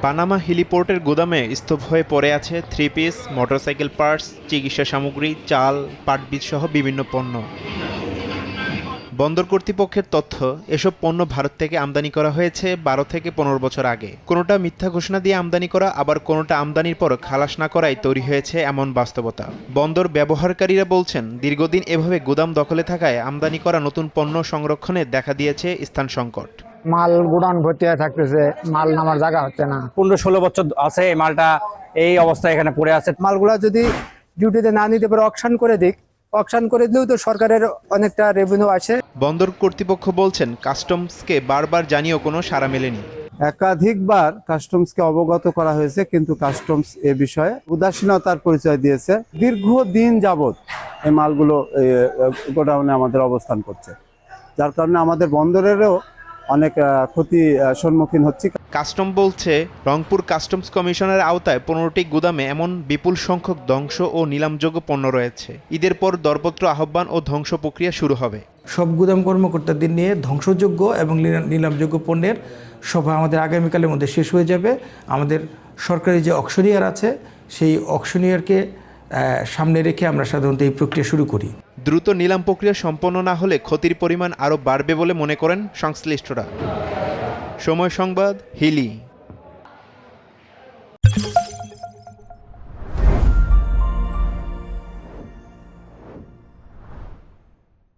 Panama হেলিপোর্টের গুদামে স্তূপ হয়ে পড়ে আছে থ্রি পিস, মোটরসাইকেল পার্টস, চিকিৎসা সামগ্রী, চাল, পাটবীজ সহ বিভিন্ন পণ্য। বন্দর কর্তৃপক্ষের তথ্য, এসব পণ্য ভারত থেকে আমদানি করা হয়েছে 12 থেকে 15 বছর আগে। কোনোটা মিথ্যা ঘোষণা দিয়ে আমদানি করা, আবার কোনোটা আমদানির পর খালাস না করায় তৈরি হয়েছে এমন বাস্তবতা। বন্দর ব্যবহারকারীরা বলছেন, দীর্ঘদিন এভাবে গুদাম দখলে থাকায় আমদানি করা নতুন পণ্য সংরক্ষণে দেখা দিয়েছে স্থান সংকট। মাল গুদাম ভর্তি হয়ে থাকতেছে, মাল নামার জায়গা হচ্ছে না। 15-16 বছর আছে এই মালটা এই অবস্থায় এখানে পড়ে আছে। মালগুলা যদি ডিউটিতে না নিতে পারে অকশন করে দিক, অকশন করে দিলেও তো সরকারের অনেকটা রেভিনিউ আসে। বন্দর কর্তৃপক্ষ বলছেন, কাস্টমসকে বারবার জানিয়েও কোনো সাড়া মেলেনি। একাধিকবার কাস্টমসকে অবগত করা হয়েছে, কিন্তু কাস্টমস এ বিষয়ে উদাসীনতার পরিচয় দিয়েছে। দীর্ঘদিন যাবৎ এই মালগুলো গোডাউনে আমাদের অবস্থান করছে, যার কারণে আমাদের বন্দরেরও অনেক ক্ষতি সম্মুখীন হচ্ছে। কাস্টম বলছে, রংপুর কাস্টমস কমিশনের আওতায় 15টি গুদামে এমন বিপুল সংখ্যক ধ্বংস ও নিলামযোগ্য পণ্য রয়েছে। ঈদের পর দরপত্র আহ্বান ও ধ্বংস প্রক্রিয়া শুরু হবে। সব গুদাম কর্মকর্তাদের নিয়ে ধ্বংসযোগ্য এবং নিলামযোগ্য পণ্যের সভা আমাদের আগামীকালের মধ্যে শেষ হয়ে যাবে। আমাদের সরকারি যে অকশনিয়ার আছে, সেই অকশনিয়ারকে সামনে রেখে আমরা সাধারণত এই প্রক্রিয়া শুরু করি। দ্রুত নিলাম প্রক্রিয়া সম্পন্ন না হলে ক্ষতির পরিমাণ আরও বাড়বে বলে মনে করেন সংশ্লিষ্টরা। সময় সংবাদ, হিলি।